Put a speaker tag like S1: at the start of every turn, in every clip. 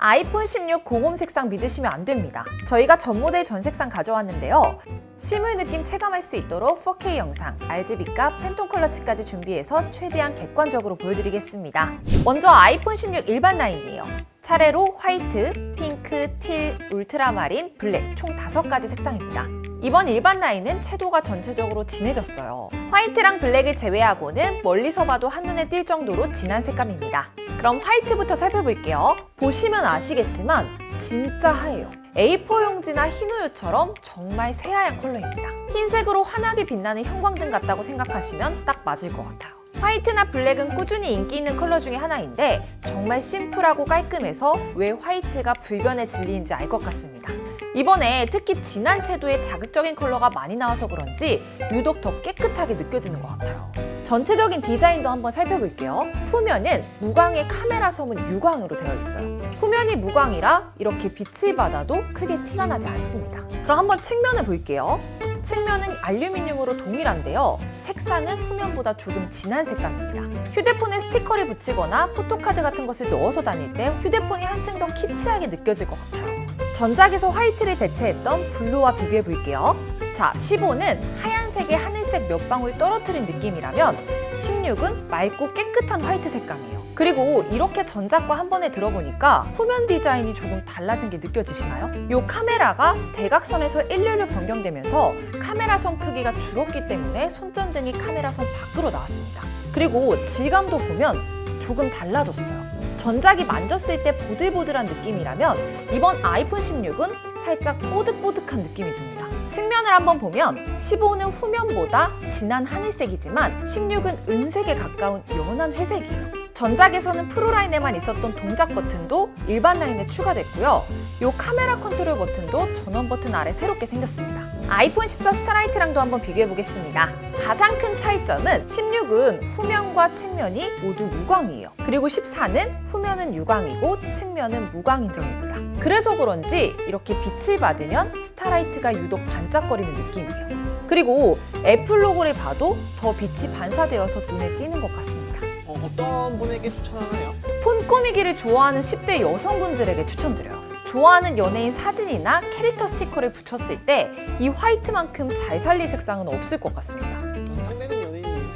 S1: 아이폰 16 고금 색상 믿으시면 안 됩니다. 저희가 전 모델 전 색상 가져왔는데요. 실물 느낌 체감할 수 있도록 4K 영상, RGB값, 팬톤 컬러치까지 준비해서 최대한 객관적으로 보여드리겠습니다. 먼저 아이폰 16 일반 라인이에요. 차례로 화이트, 핑크, 틸, 울트라마린, 블랙 총 5가지 색상입니다. 이번 일반 라인은 채도가 전체적으로 진해졌어요. 화이트랑 블랙을 제외하고는 멀리서 봐도 한눈에 띌 정도로 진한 색감입니다. 그럼 화이트부터 살펴볼게요. 보시면 아시겠지만 진짜 하얘요. A4 용지나 흰우유처럼 정말 새하얀 컬러입니다. 흰색으로 환하게 빛나는 형광등 같다고 생각하시면 딱 맞을 것 같아요. 화이트나 블랙은 꾸준히 인기 있는 컬러 중에 하나인데 정말 심플하고 깔끔해서 왜 화이트가 불변의 진리인지 알 것 같습니다. 이번에 특히 진한 채도의 자극적인 컬러가 많이 나와서 그런지 유독 더 깨끗하게 느껴지는 것 같아요. 전체적인 디자인도 한번 살펴볼게요. 후면은 무광의 카메라 섬은 유광으로 되어 있어요. 후면이 무광이라 이렇게 빛을 받아도 크게 티가 나지 않습니다. 그럼 한번 측면을 볼게요. 측면은 알루미늄으로 동일한데요. 색상은 후면보다 조금 진한 색감입니다. 휴대폰에 스티커를 붙이거나 포토카드 같은 것을 넣어서 다닐 때 휴대폰이 한층 더 키치하게 느껴질 것 같아요. 전작에서 화이트를 대체했던 블루와 비교해 볼게요. 자, 15는 하얀색에 하늘색 몇 방울 떨어뜨린 느낌이라면 16은 맑고 깨끗한 화이트 색감이에요. 그리고 이렇게 전작과 한 번에 들어보니까 후면 디자인이 조금 달라진 게 느껴지시나요? 이 카메라가 대각선에서 일렬로 변경되면서 카메라 선 크기가 줄었기 때문에 손전등이 카메라 선 밖으로 나왔습니다. 그리고 질감도 보면 조금 달라졌어요. 전작이 만졌을 때 보들보들한 느낌이라면 이번 아이폰 16은 살짝 뽀득뽀득한 느낌이 듭니다. 측면을 한번 보면 15는 후면보다 진한 하늘색이지만 16은 은색에 가까운 연한 회색이에요. 전작에서는 프로라인에만 있었던 동작 버튼도 일반 라인에 추가됐고요. 이 카메라 컨트롤 버튼도 전원 버튼 아래 새롭게 생겼습니다. 아이폰 14 스타라이트랑도 한번 비교해 보겠습니다. 가장 큰 차이점은 16은 후면과 측면이 모두 무광이에요. 그리고 14는 후면은 유광이고 측면은 무광인 점입니다. 그래서 그런지 이렇게 빛을 받으면 스타라이트가 유독 반짝거리는 느낌이에요. 그리고 애플 로고를 봐도 더 빛이 반사되어서 눈에 띄는 것 같습니다.
S2: 어떤 분에게 추천하나요?
S1: 폰 꾸미기를 좋아하는 10대 여성분들에게 추천드려요. 좋아하는 연예인 사진이나 캐릭터 스티커를 붙였을 때 이 화이트만큼 잘 살릴 색상은 없을 것 같습니다.
S2: 상대는 연예인이에요.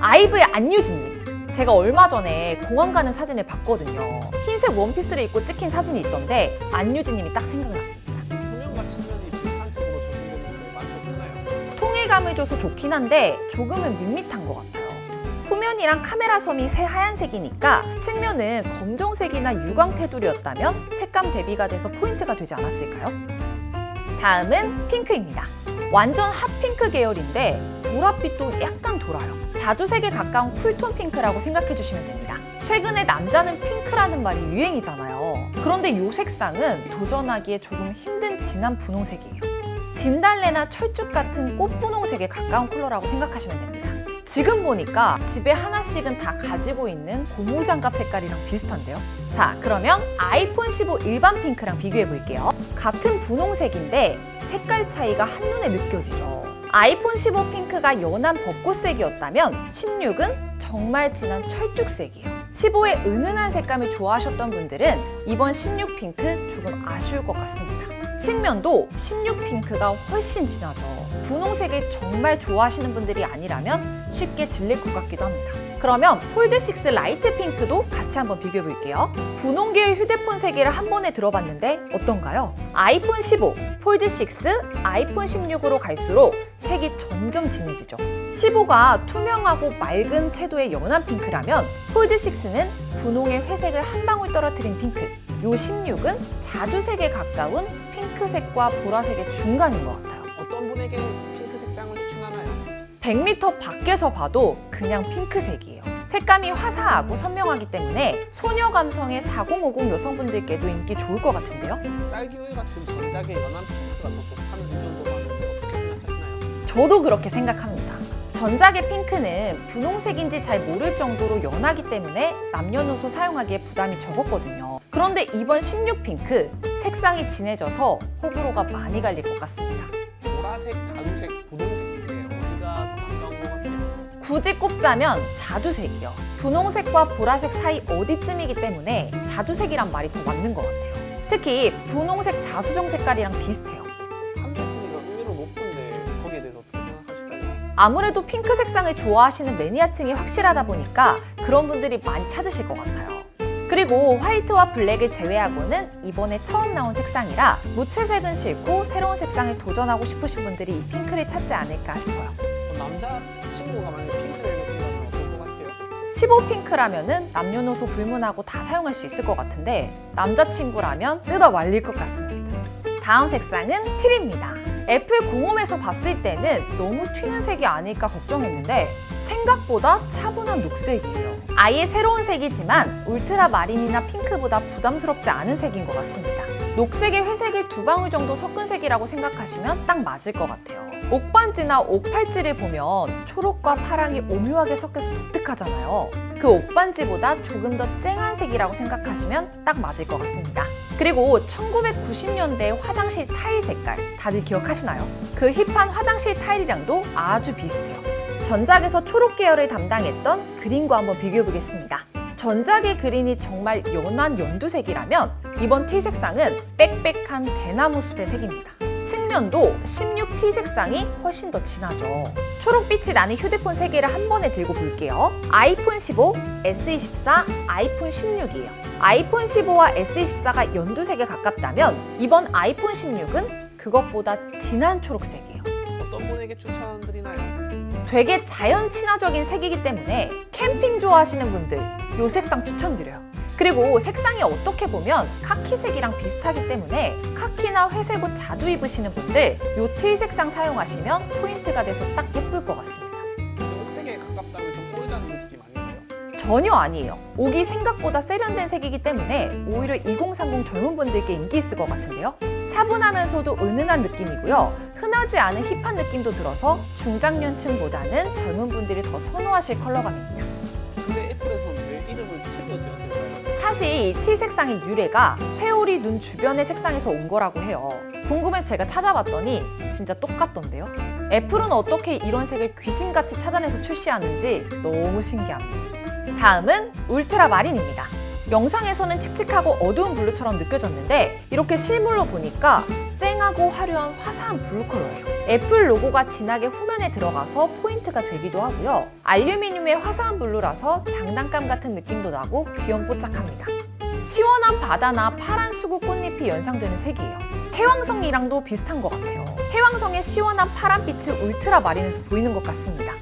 S1: 아이브의 안유진님. 제가 얼마 전에 공항 가는 사진을 봤거든요. 흰색 원피스를 입고 찍힌 사진이 있던데 안유진님이 딱 생각났습니다.
S2: 후면과 측면이 비슷한 색으로 조성되는데 만족했나요?
S1: 통일감을 줘서 좋긴 한데 조금은 밋밋한 것 같아요. 후면이랑 카메라 섬이 새하얀색이니까 측면은 검정색이나 유광 테두리였다면 색감 대비가 돼서 포인트가 되지 않았을까요? 다음은 핑크입니다. 완전 핫핑크 계열인데 보랏빛도 약간 돌아요. 자주색에 가까운 쿨톤 핑크라고 생각해 주시면 됩니다. 최근에 남자는 핑크라는 말이 유행이잖아요. 그런데 이 색상은 도전하기에 조금 힘든 진한 분홍색이에요. 진달래나 철쭉 같은 꽃분홍색에 가까운 컬러라고 생각하시면 됩니다. 지금 보니까 집에 하나씩은 다 가지고 있는 고무장갑 색깔이랑 비슷한데요? 자, 그러면 아이폰 15 일반 핑크랑 비교해 볼게요. 같은 분홍색인데 색깔 차이가 한눈에 느껴지죠. 아이폰 15 핑크가 연한 벚꽃색이었다면 16은 정말 진한 철쭉색이에요. 15의 은은한 색감을 좋아하셨던 분들은 이번 16 핑크 조금 아쉬울 것 같습니다. 측면도 16 핑크가 훨씬 진하죠. 분홍색을 정말 좋아하시는 분들이 아니라면 쉽게 질릴 것 같기도 합니다. 그러면 폴드6 라이트 핑크도 같이 한번 비교해 볼게요. 분홍 계열 휴대폰 세개를 한 번에 들어봤는데 어떤가요? 아이폰 15, 폴드6, 아이폰 16으로 갈수록 색이 점점 진해지죠. 15가 투명하고 맑은 채도의 연한 핑크라면 폴드6는 분홍의 회색을 한 방울 떨어뜨린 핑크. 요 16은 자주색에 가까운 핑크색과 보라색의 중간인 것 같아요.
S2: 어떤 분에게 핑크 색상을 추천하나요?
S1: 100m 밖에서 봐도 그냥 핑크색이에요. 색감이 화사하고 선명하기 때문에 소녀 감성의 4050 여성분들께도 인기 좋을 것 같은데요?
S2: 딸기우유 같은 전작의 연한 핑크가 더 좋다는 의견도 많은데 어떻게 생각하시나요?
S1: 저도 그렇게 생각합니다. 전작의 핑크는 분홍색인지 잘 모를 정도로 연하기 때문에 남녀노소 사용하기에 부담이 적었거든요. 그런데 이번 16 핑크, 색상이 진해져서 호불호가 많이 갈릴 것 같습니다.
S2: 보라색, 자주색, 분홍색 중에 어디가 더 가까운 것 같아요?
S1: 굳이 꼽자면 자주색이요. 분홍색과 보라색 사이 어디쯤이기 때문에 자주색이란 말이 더 맞는 것 같아요. 특히 분홍색 자수정 색깔이랑 비슷해요.
S2: 판매 순위가 의외로 높은데 거기에 대해서 어떻게 생각하실까요?
S1: 아무래도 핑크 색상을 좋아하시는 매니아층이 확실하다 보니까 그런 분들이 많이 찾으실 것 같아요. 그리고 화이트와 블랙을 제외하고는 이번에 처음 나온 색상이라 무채색은 싫고 새로운 색상에 도전하고 싶으신 분들이 이 핑크를 찾지 않을까 싶어요.
S2: 남자 친구가 만약에 핑크를 쓴다면 어떨 것 같아요?
S1: 15 핑크라면은 남녀노소 불문하고 다 사용할 수 있을 것 같은데 남자친구라면 뜯어 말릴 것 같습니다. 다음 색상은 틸입니다. 애플 공홈에서 봤을 때는 너무 튀는 색이 아닐까 걱정했는데 생각보다 차분한 녹색이에요. 아예 새로운 색이지만 울트라 마린이나 핑크보다 부담스럽지 않은 색인 것 같습니다. 녹색에 회색을 2방울 정도 섞은 색이라고 생각하시면 딱 맞을 것 같아요. 옥반지나 옥팔찌를 보면 초록과 파랑이 오묘하게 섞여서 독특하잖아요. 그 옥반지보다 조금 더 쨍한 색이라고 생각하시면 딱 맞을 것 같습니다. 그리고 1990년대 화장실 타일 색깔 다들 기억하시나요? 그 힙한 화장실 타일이랑도 아주 비슷해요. 전작에서 초록 계열을 담당했던 그린과 한번 비교해 보겠습니다. 전작의 그린이 정말 연한 연두색이라면 이번 티 색상은 빽빽한 대나무 숲의 색입니다. 측면도 16T 색상이 훨씬 더 진하죠. 초록빛이 나는 휴대폰 3개를 한 번에 들고 볼게요. 아이폰 15, S24, 아이폰 16이에요. 아이폰 15와 S24가 연두색에 가깝다면 이번 아이폰 16은 그것보다 진한 초록색이에요.
S2: 어떤 분에게 추천드리나요?
S1: 되게 자연 친화적인 색이기 때문에 캠핑 좋아하시는 분들 이 색상 추천드려요. 그리고 색상이 어떻게 보면 카키색이랑 비슷하기 때문에 카키나 회색 옷 자주 입으시는 분들 이 틸 색상 사용하시면 포인트가 돼서 딱 예쁠 것 같습니다.
S2: 녹색에 가깝다면 좀 올드한 느낌 아닌가요?
S1: 전혀 아니에요. 옥이 생각보다 세련된 색이기 때문에 오히려 2030 젊은 분들께 인기 있을 것 같은데요. 차분하면서도 은은한 느낌이고요. 흔하지 않은 힙한 느낌도 들어서 중장년층보다는 젊은 분들이 더 선호하실 컬러감입니다.
S2: 근데 애플에서는 왜 이름을 틸로 지었을까요?
S1: 사실 이 티 색상의 유래가 쇠오리 눈 주변의 색상에서 온 거라고 해요. 궁금해서 제가 찾아봤더니 진짜 똑같던데요. 애플은 어떻게 이런 색을 귀신같이 찾아내서 출시하는지 너무 신기합니다. 다음은 울트라 마린입니다. 영상에서는 칙칙하고 어두운 블루처럼 느껴졌는데 이렇게 실물로 보니까 쨍하고 화려한 화사한 블루 컬러예요. 애플 로고가 진하게 후면에 들어가서 포인트가 되기도 하고요. 알루미늄의 화사한 블루라서 장난감 같은 느낌도 나고 귀염뽀짝합니다. 시원한 바다나 파란 수국 꽃잎이 연상되는 색이에요. 해왕성이랑도 비슷한 것 같아요. 해왕성의 시원한 파란빛을 울트라 마린에서 보이는 것 같습니다.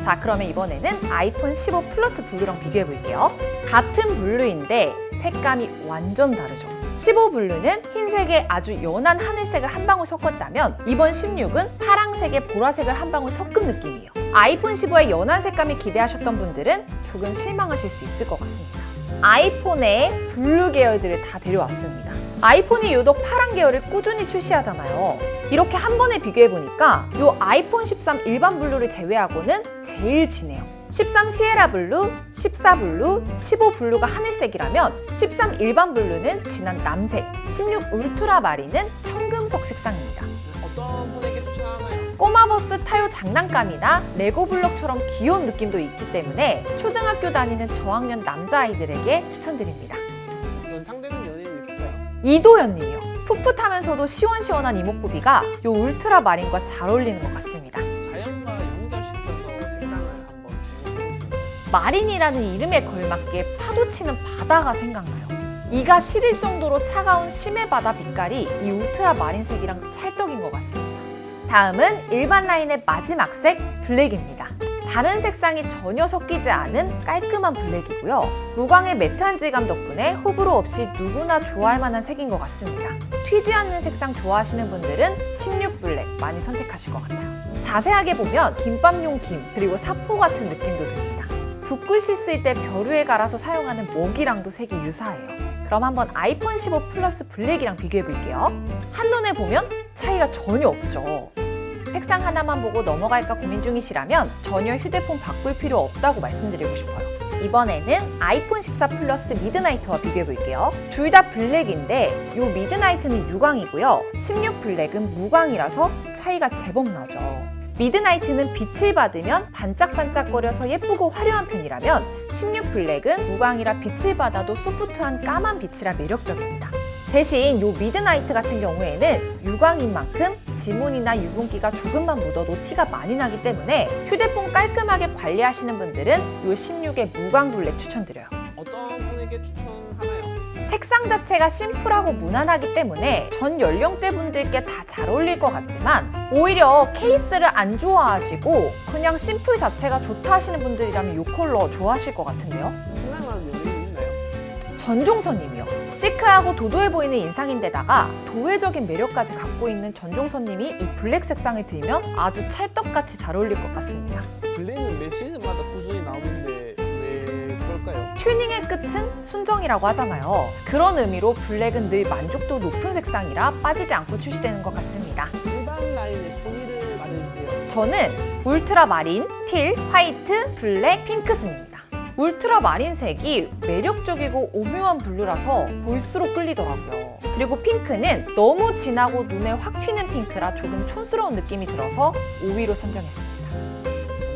S1: 자, 그러면 이번에는 아이폰 15 플러스 블루랑 비교해 볼게요. 같은 블루인데 색감이 완전 다르죠. 15 블루는 흰색에 아주 연한 하늘색을 한 방울 섞었다면 이번 16은 파랑색에 보라색을 한 방울 섞은 느낌이에요. 아이폰 15의 연한 색감이 기대하셨던 분들은 조금 실망하실 수 있을 것 같습니다. 아이폰의 블루 계열들을 다 데려왔습니다. 아이폰이 유독 파란 계열을 꾸준히 출시하잖아요. 이렇게 한 번에 비교해보니까 이 아이폰 13 일반 블루를 제외하고는 제일 진해요. 13 시에라 블루, 14 블루, 15 블루가 하늘색이라면 13 일반 블루는 진한 남색, 16 울트라 마린은 청금석 색상입니다.
S2: 어떤 분에게 추천하나요?
S1: 꼬마버스 타요 장난감이나 레고 블럭처럼 귀여운 느낌도 있기 때문에 초등학교 다니는 저학년 남자아이들에게 추천드립니다.
S2: 연상되는 연예인 있을까요?
S1: 이도현님이요. 풋풋하면서도 시원시원한 이목구비가 이 울트라 마린과 잘 어울리는 것 같습니다.
S2: 자연과 연결시켜서 색상을 한번 비교해보시면
S1: 마린이라는 이름에 걸맞게 파도치는 바다가 생각나요. 이가 시릴 정도로 차가운 심해 바다 빛깔이 이 울트라 마린색이랑 찰떡인 것 같습니다. 다음은 일반 라인의 마지막 색 블랙입니다. 다른 색상이 전혀 섞이지 않은 깔끔한 블랙이고요. 무광의 매트한 질감 덕분에 호불호 없이 누구나 좋아할 만한 색인 것 같습니다. 튀지 않는 색상 좋아하시는 분들은 16 블랙 많이 선택하실 것 같아요. 자세하게 보면 김밥용 김 그리고 사포 같은 느낌도 듭니다. 붓글 씻을 때 벼 위에 갈아서 사용하는 먹이랑도 색이 유사해요. 그럼 한번 아이폰 15 플러스 블랙이랑 비교해 볼게요. 한눈에 보면 차이가 전혀 없죠. 색상 하나만 보고 넘어갈까 고민 중이시라면 전혀 휴대폰 바꿀 필요 없다고 말씀드리고 싶어요. 이번에는 아이폰 14 플러스 미드나이트와 비교해 볼게요. 둘 다 블랙인데 이 미드나이트는 유광이고요. 16 블랙은 무광이라서 차이가 제법 나죠. 미드나이트는 빛을 받으면 반짝반짝거려서 예쁘고 화려한 편이라면 16 블랙은 무광이라 빛을 받아도 소프트한 까만 빛이라 매력적입니다. 대신 요 미드나이트 같은 경우에는 유광인 만큼 지문이나 유분기가 조금만 묻어도 티가 많이 나기 때문에 휴대폰 깔끔하게 관리하시는 분들은 요 16의 무광 블랙 추천드려요.
S2: 어떤 분에게 추천하나요?
S1: 색상 자체가 심플하고 무난하기 때문에 전 연령대 분들께 다 잘 어울릴 것 같지만 오히려 케이스를 안 좋아하시고 그냥 심플 자체가 좋다 하시는 분들이라면 이 컬러 좋아하실 것 같은데요?
S2: 생각나는 연예인 있나요?
S1: 전종서님이요. 시크하고 도도해 보이는 인상인데다가 도회적인 매력까지 갖고 있는 전종서님이 이 블랙 색상을 들면 아주 찰떡같이 잘 어울릴 것 같습니다.
S2: 블랙은 매 시즌마다 꾸준히 나오는데 왜 그럴까요?
S1: 튜닝의 끝은 순정이라고 하잖아요. 그런 의미로 블랙은 늘 만족도 높은 색상이라 빠지지 않고 출시되는 것 같습니다.
S2: 일반 라인의 순위를 말해주세요.
S1: 저는 울트라 마린, 틸, 화이트, 블랙, 핑크 순입니다. 울트라 마린색이 매력적이고 오묘한 블루라서 볼수록 끌리더라고요. 그리고 핑크는 너무 진하고 눈에 확 튀는 핑크라 조금 촌스러운 느낌이 들어서 5위로 선정했습니다.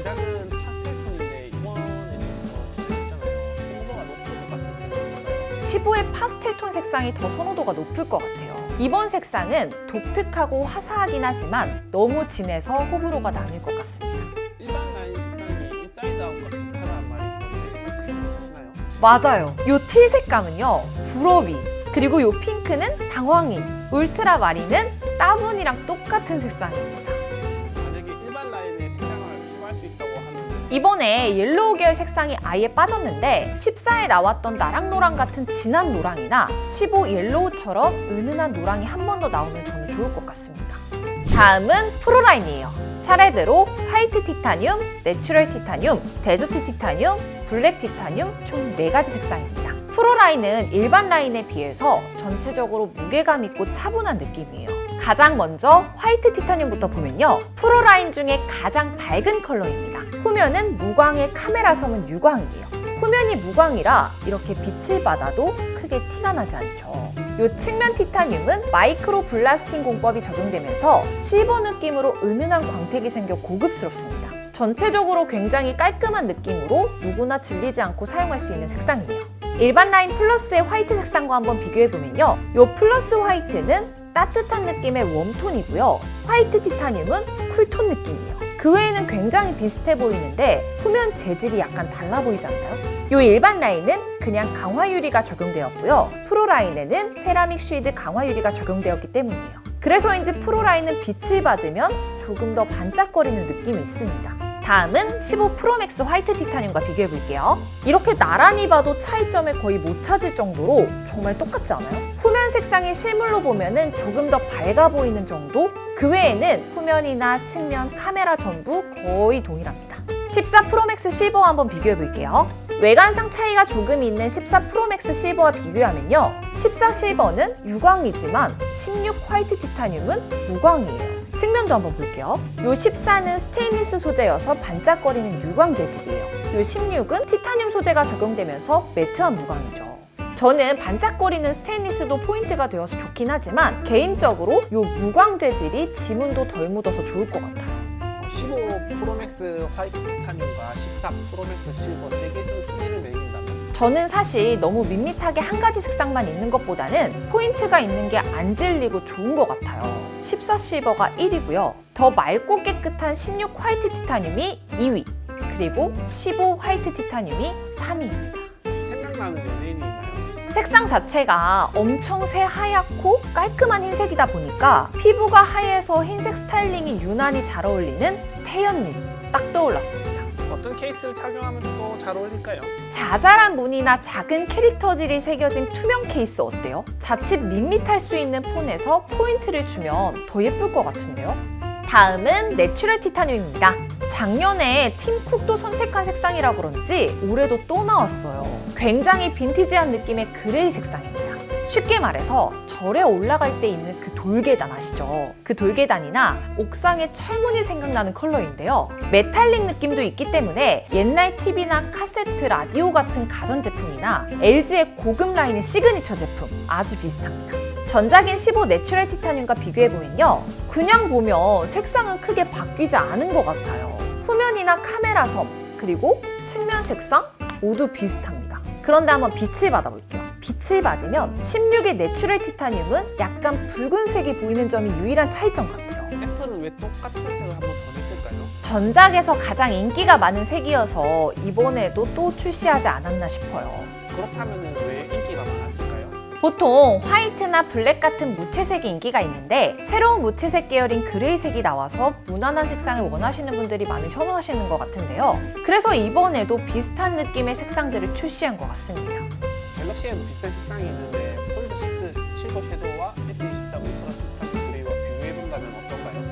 S2: 전작은 파스텔 톤인데 이번에 좀더 진했잖아요. 선호도가 높을 것 같은 생각이 들어요.
S1: 15의 파스텔 톤 색상이 더 선호도가 높을 것 같아요. 이번 색상은 독특하고 화사하긴 하지만 너무 진해서 호불호가 나뉠 것 같습니다.
S2: 일반 라인 색상이 인사이드 아웃과 비슷하다는 말이 있던데 어떻게 생각하시나요?
S1: 맞아요. 요 틸 색감은요, 불어비, 그리고 요 핑크는 당황이, 울트라 마린은 따분이랑 똑같은 색상입니다.
S2: 만약에 일반 라인에 색상을 추가할 수 있다고 하면
S1: 이번에 옐로우 계열 색상이 아예 빠졌는데 14에 나왔던 나랑노랑 같은 진한 노랑이나 15 옐로우처럼 은은한 노랑이 한 번 더 나오면 저는 좋을 것 같습니다. 다음은 프로라인이에요. 차례대로 화이트 티타늄, 내추럴 티타늄, 데저트 티타늄, 블랙 티타늄 총 4가지 색상입니다. 프로라인은 일반 라인에 비해서 전체적으로 무게감 있고 차분한 느낌이에요. 가장 먼저 화이트 티타늄부터 보면요. 프로라인 중에 가장 밝은 컬러입니다. 후면은 무광의 카메라 섬은 유광이에요. 후면이 무광이라 이렇게 빛을 받아도 크게 티가 나지 않죠. 이 측면 티타늄은 마이크로 블라스팅 공법이 적용되면서 실버 느낌으로 은은한 광택이 생겨 고급스럽습니다. 전체적으로 굉장히 깔끔한 느낌으로 누구나 질리지 않고 사용할 수 있는 색상이에요. 일반 라인 플러스의 화이트 색상과 한번 비교해보면요. 이 플러스 화이트는 따뜻한 느낌의 웜톤이고요. 화이트 티타늄은 쿨톤 느낌이에요. 그 외에는 굉장히 비슷해 보이는데 후면 재질이 약간 달라 보이지 않나요? 이 일반 라인은 그냥 강화 유리가 적용되었고요. 프로 라인에는 세라믹 쉴드 강화 유리가 적용되었기 때문이에요. 그래서인지 프로 라인은 빛을 받으면 조금 더 반짝거리는 느낌이 있습니다. 다음은 15 프로맥스 화이트 티타늄과 비교해 볼게요. 이렇게 나란히 봐도 차이점을 거의 못 찾을 정도로 정말 똑같지 않아요? 후면 색상이 실물로 보면은 조금 더 밝아 보이는 정도? 그 외에는 후면이나 측면, 카메라 전부 거의 동일합니다. 14 프로맥스 실버와 한번 비교해 볼게요. 외관상 차이가 조금 있는 14 프로맥스 실버와 비교하면요. 14 실버는 유광이지만 16 화이트 티타늄은 무광이에요. 측면도 한번 볼게요. 요 14는 스테인리스 소재여서 반짝거리는 유광 재질이에요. 요 16은 티타늄 소재가 적용되면서 매트한 무광이죠. 저는 반짝거리는 스테인리스도 포인트가 되어서 좋긴 하지만 개인적으로 요 무광 재질이 지문도 덜 묻어서 좋을 것 같아요.
S2: 15 프로맥스 화이트 티타늄과 14 프로맥스 실버 3개 중 순위를 매긴다면
S1: 저는 사실 너무 밋밋하게 한 가지 색상만 있는 것보다는 포인트가 있는 게 안 질리고 좋은 것 같아요. 14 실버가 1위고요. 더 맑고 깨끗한 16 화이트 티타늄이 2위, 그리고 15 화이트 티타늄이 3위입니다.
S2: 혹시 생각나는 연예인이 있나요?
S1: 색상 자체가 엄청 새하얗고 깔끔한 흰색이다 보니까 피부가 하얘서 흰색 스타일링이 유난히 잘 어울리는 태연님 딱 떠올랐습니다.
S2: 어떤 케이스를 착용하면 또 잘 어울릴까요?
S1: 자잘한 무늬나 작은 캐릭터들이 새겨진 투명 케이스 어때요? 자칫 밋밋할 수 있는 폰에서 포인트를 주면 더 예쁠 것 같은데요? 다음은 내추럴 티타늄입니다. 작년에 팀쿡도 선택한 색상이라 그런지 올해도 또 나왔어요. 굉장히 빈티지한 느낌의 그레이 색상입니다. 쉽게 말해서 절에 올라갈 때 있는 그 돌계단 아시죠? 그 돌계단이나 옥상에 철문이 생각나는 컬러인데요. 메탈릭 느낌도 있기 때문에 옛날 TV나 카세트, 라디오 같은 가전제품이나 LG의 고급 라인의 시그니처 제품 아주 비슷합니다. 전작인 15 내추럴 티타늄과 비교해보면요. 그냥 보면 색상은 크게 바뀌지 않은 것 같아요. 후면이나 카메라 섬, 그리고 측면 색상 모두 비슷합니다. 그런데 한번 빛을 받아볼게요. 빛을 받으면 16의 내추럴 티타늄은 약간 붉은색이 보이는 점이 유일한 차이점 같아요.
S2: 애플은 왜 똑같은 색을 한 번 더 냈을까요?
S1: 전작에서 가장 인기가 많은 색이어서 이번에도 또 출시하지 않았나 싶어요.
S2: 그렇다면 왜 인기가 많았을까요?
S1: 보통 화이트나 블랙 같은 무채색이 인기가 있는데 새로운 무채색 계열인 그레이색이 나와서 무난한 색상을 원하시는 분들이 많이 선호하시는 것 같은데요. 그래서 이번에도 비슷한 느낌의 색상들을 출시한 것 같습니다.
S2: 갤럭시에도 비슷한 색상이 있는데 폴드 6 실버 섀도우와 S24 울트라 티타늄 그레이와 비교해본다면 어떤가요?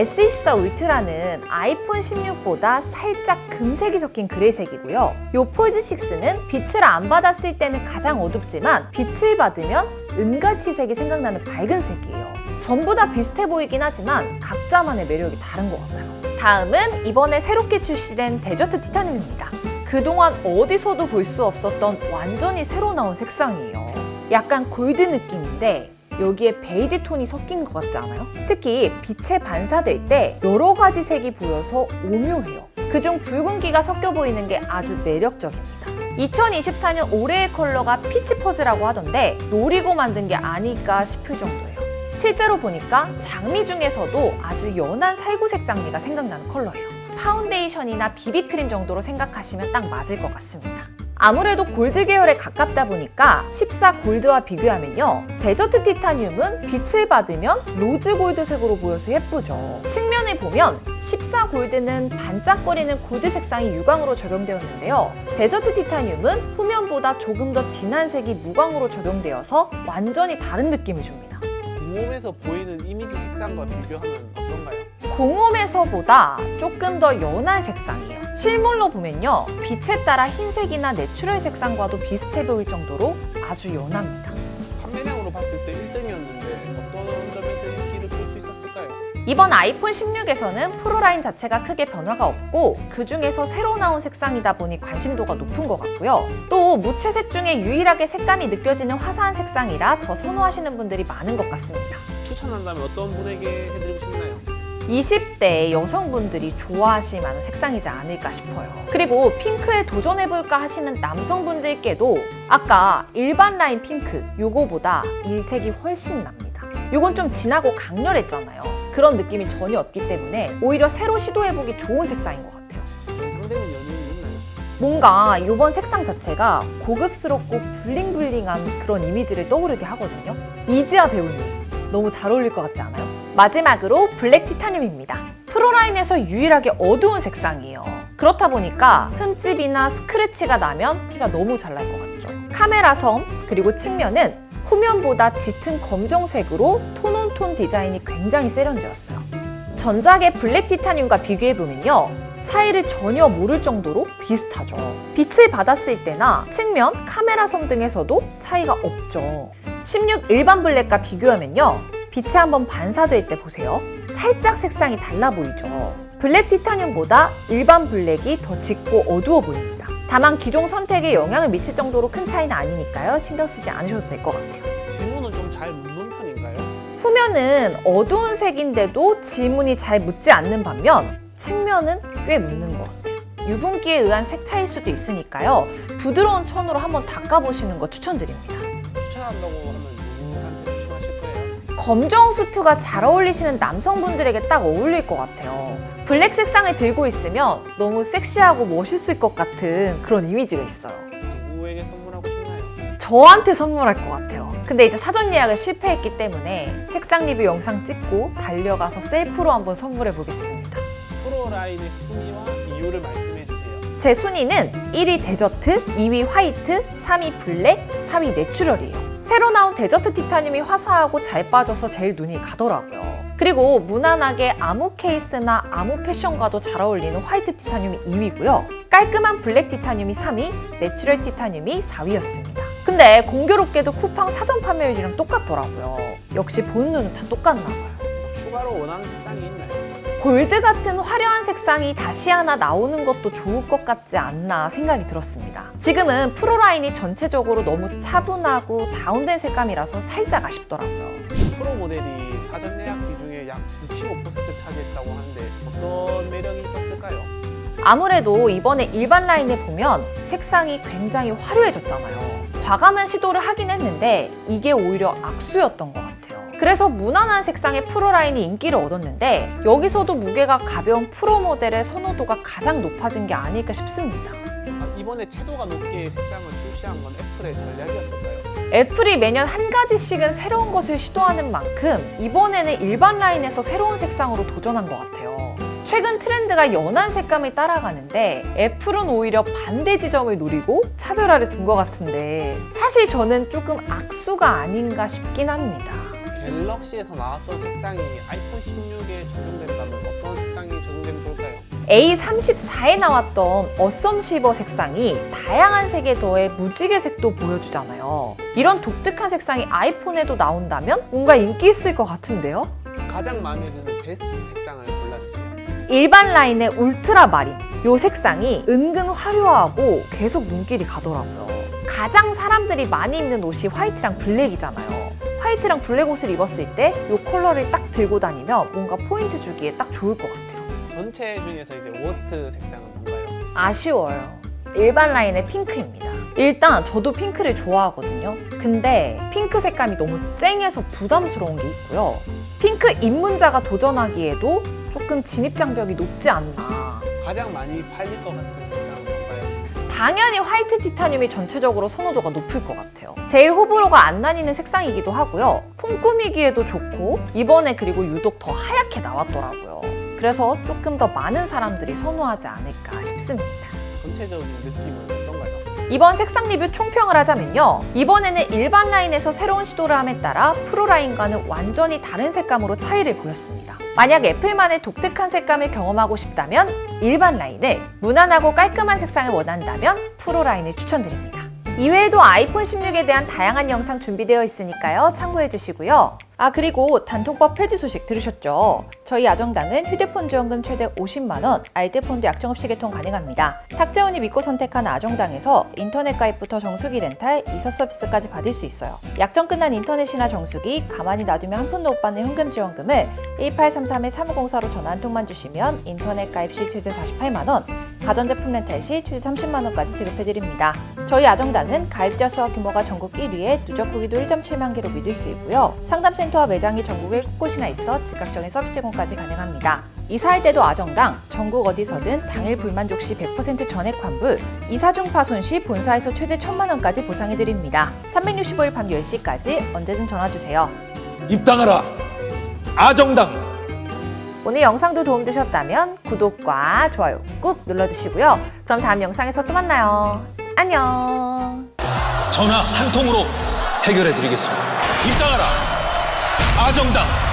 S1: S24 울트라는 아이폰 16보다 살짝 금색이 섞인 그레이색이고요. 요 폴드 6는 빛을 안 받았을 때는 가장 어둡지만 빛을 받으면 은갈치색이 생각나는 밝은 색이에요. 전부 다 비슷해 보이긴 하지만 각자만의 매력이 다른 것 같아요. 다음은 이번에 새롭게 출시된 데저트 티타늄입니다. 그동안 어디서도 볼 수 없었던 완전히 새로 나온 색상이에요. 약간 골드 느낌인데 여기에 베이지 톤이 섞인 것 같지 않아요? 특히 빛에 반사될 때 여러 가지 색이 보여서 오묘해요. 그중 붉은기가 섞여 보이는 게 아주 매력적입니다. 2024년 올해의 컬러가 피치 퍼즈라고 하던데 노리고 만든 게 아닐까 싶을 정도예요. 실제로 보니까 장미 중에서도 아주 연한 살구색 장미가 생각나는 컬러예요. 파운데이션이나 비비크림 정도로 생각하시면 딱 맞을 것 같습니다. 아무래도 골드 계열에 가깝다 보니까 14 골드와 비교하면요. 데저트 티타늄은 빛을 받으면 로즈 골드색으로 보여서 예쁘죠. 측면을 보면 14 골드는 반짝거리는 골드 색상이 유광으로 적용되었는데요. 데저트 티타늄은 후면보다 조금 더 진한 색이 무광으로 적용되어서 완전히 다른 느낌을 줍니다.
S2: 공홈에서 보이는 이미지 색상과 비교하면 어떤가요?
S1: 공홈에서보다 조금 더 연한 색상이에요. 실물로 보면요. 빛에 따라 흰색이나 내추럴 색상과도 비슷해 보일 정도로 아주 연합니다.
S2: 판매량으로 봤을 때 1등이었는데 어떤 점에서 인기를 끌 수 있었을까요?
S1: 이번 아이폰 16에서는 프로 라인 자체가 크게 변화가 없고 그 중에서 새로 나온 색상이다 보니 관심도가 높은 것 같고요. 또 무채색 중에 유일하게 색감이 느껴지는 화사한 색상이라 더 선호하시는 분들이 많은 것 같습니다.
S2: 추천한다면 어떤 분에게 해드리고 싶나요?
S1: 20대 여성분들이 좋아하실 만한 색상이지 않을까 싶어요. 그리고 핑크에 도전해볼까 하시는 남성분들께도 아까 일반 라인 핑크 요거보다 이 색이 훨씬 납니다. 요건 좀 진하고 강렬했잖아요. 그런 느낌이 전혀 없기 때문에 오히려 새로 시도해보기 좋은 색상인 것 같아요.
S2: 상대는 연인이 있나요?
S1: 뭔가 이번 색상 자체가 고급스럽고 블링블링한 그런 이미지를 떠오르게 하거든요. 이지아 배우님 너무 잘 어울릴 것 같지 않아요? 마지막으로 블랙 티타늄입니다. 프로라인에서 유일하게 어두운 색상이에요. 그렇다 보니까 흠집이나 스크래치가 나면 티가 너무 잘 날 것 같죠. 카메라 섬 그리고 측면은 후면보다 짙은 검정색으로 톤온톤 디자인이 굉장히 세련되었어요. 전작의 블랙 티타늄과 비교해보면요. 차이를 전혀 모를 정도로 비슷하죠. 빛을 받았을 때나 측면, 카메라 섬 등에서도 차이가 없죠. 16 일반 블랙과 비교하면요. 빛이 한번 반사될 때 보세요. 살짝 색상이 달라 보이죠. 블랙 티타늄보다 일반 블랙이 더 짙고 어두워 보입니다. 다만 기종 선택에 영향을 미칠 정도로 큰 차이는 아니니까요. 신경 쓰지 않으셔도 될 것 같아요.
S2: 지문은 좀 잘 묻는 편인가요?
S1: 후면은 어두운 색인데도 지문이 잘 묻지 않는 반면 측면은 꽤 묻는 것 같아요. 유분기에 의한 색 차이일 수도 있으니까요. 부드러운 천으로 한번 닦아보시는 거 추천드립니다.
S2: 추천한다고 하면 누구한테 추천하실 거예요?
S1: 검정 수트가 잘 어울리시는 남성분들에게 딱 어울릴 것 같아요. 블랙 색상을 들고 있으면 너무 섹시하고 멋있을 것 같은 그런 이미지가 있어요.
S2: 누구에게 선물하고 싶나요?
S1: 저한테 선물할 것 같아요. 근데 이제 사전 예약을 실패했기 때문에 색상 리뷰 영상 찍고 달려가서 셀프로 한번 선물해 보겠습니다.
S2: 프로 라인의 순위와 이유를 말씀해 주세요.
S1: 제 순위는 1위 데저트, 2위 화이트, 3위 블랙, 4위 내추럴이에요. 새로 나온 데저트 티타늄이 화사하고 잘 빠져서 제일 눈이 가더라고요. 그리고 무난하게 아무 케이스나 아무 패션과도 잘 어울리는 화이트 티타늄이 2위고요. 깔끔한 블랙 티타늄이 3위, 내추럴 티타늄이 4위였습니다. 근데 공교롭게도 쿠팡 사전 판매율이랑 똑같더라고요. 역시 보는 눈은 다 똑같나 봐요.
S2: 추가로 원하는 색상이 있나요?
S1: 골드 같은 화려한 색상이 다시 하나 나오는 것도 좋을 것 같지 않나 생각이 들었습니다. 지금은 프로라인이 전체적으로 너무 차분하고 다운된 색감이라서 살짝 아쉽더라고요.
S2: 프로 모델이 사전 예약 비중의 약 65% 차지했다고 하는데 어떤 매력이 있었을까요?
S1: 아무래도 이번에 일반 라인에 보면 색상이 굉장히 화려해졌잖아요. 과감한 시도를 하긴 했는데 이게 오히려 악수였던 것 같아요. 그래서 무난한 색상의 프로 라인이 인기를 얻었는데 여기서도 무게가 가벼운 프로 모델의 선호도가 가장 높아진 게 아닐까 싶습니다.
S2: 이번에 채도가 높게 색상을 출시한 건 애플의 전략이었을까요?
S1: 애플이 매년 한 가지씩은 새로운 것을 시도하는 만큼 이번에는 일반 라인에서 새로운 색상으로 도전한 것 같아요. 최근 트렌드가 연한 색감을 따라가는데 애플은 오히려 반대 지점을 노리고 차별화를 둔 것 같은데 사실 저는 조금 악수가 아닌가 싶긴 합니다.
S2: 갤럭시에서 나왔던 색상이 아이폰 16에 적용된다면 어떤 색상이 적용되면 좋을까요?
S1: A34에 나왔던 어썸 실버 색상이 다양한 색에 더해 무지개 색도 보여주잖아요. 이런 독특한 색상이 아이폰에도 나온다면 뭔가 인기 있을 것 같은데요?
S2: 가장 마음에 드는 베스트 색상을 골라주세요.
S1: 일반 라인의 울트라 마린, 이 색상이 은근 화려하고 계속 눈길이 가더라고요. 가장 사람들이 많이 입는 옷이 화이트랑 블랙이잖아요. 화이트랑 블랙 옷을 입었을 때 이 컬러를 딱 들고 다니면 뭔가 포인트 주기에 딱 좋을 것 같아요.
S2: 전체 중에서 이제 워스트 색상은 뭔가요?
S1: 아쉬워요. 일반 라인의 핑크입니다. 일단 저도 핑크를 좋아하거든요. 근데 핑크 색감이 너무 쨍해서 부담스러운 게 있고요. 핑크 입문자가 도전하기에도 조금 진입장벽이 높지 않나.
S2: 가장 많이 팔릴 것 같은 색상은 뭔가요?
S1: 당연히 화이트 티타늄이 전체적으로 선호도가 높을 것 같아요. 제일 호불호가 안 나뉘는 색상이기도 하고요. 폰 꾸미기에도 좋고 이번에 그리고 유독 더 하얗게 나왔더라고요. 그래서 조금 더 많은 사람들이 선호하지 않을까 싶습니다.
S2: 전체적인 느낌은 어떤가요?
S1: 이번 색상 리뷰 총평을 하자면요. 이번에는 일반 라인에서 새로운 시도를 함에 따라 프로 라인과는 완전히 다른 색감으로 차이를 보였습니다. 만약 애플만의 독특한 색감을 경험하고 싶다면 일반 라인을, 무난하고 깔끔한 색상을 원한다면 프로 라인을 추천드립니다. 이외에도 아이폰 16에 대한 다양한 영상 준비되어 있으니까요. 참고해 주시고요. 그리고 단통법 폐지 소식 들으셨죠? 저희 아정당은 휴대폰 지원금 최대 50만 원, 알뜰폰도 약정 없이 개통 가능합니다. 탁재훈이 믿고 선택한 아정당에서 인터넷 가입부터 정수기 렌탈, 이사 서비스까지 받을 수 있어요. 약정 끝난 인터넷이나 정수기, 가만히 놔두면 한 푼도 못 받는 현금 지원금을 1833-3504로 전화 한 통만 주시면 인터넷 가입 시 최대 48만 원, 가전제품 렌탈 시 최대 30만 원까지 지급해드립니다. 저희 아정당은 가입자 수와 규모가 전국 1위에 누적 후기도 1.7만 개로 믿을 수 있고요. 상담센터와 매장이 전국에 곳곳이나 있어 즉각적인 서비스 제공까지 가능합니다. 이사할 때도 아정당, 전국 어디서든 당일 불만족 시 100% 전액 환불, 이사 중 파손 시 본사에서 최대 1,000만 원까지 보상해드립니다. 365일 밤 10시까지 언제든 전화주세요.
S3: 입당하라! 아정당!
S1: 오늘 영상도 도움되셨다면 구독과 좋아요 꾹 눌러주시고요. 그럼 다음 영상에서 또 만나요. 안녕.
S3: 전화 한 통으로 해결해 드리겠습니다. 입당하라! 아정당!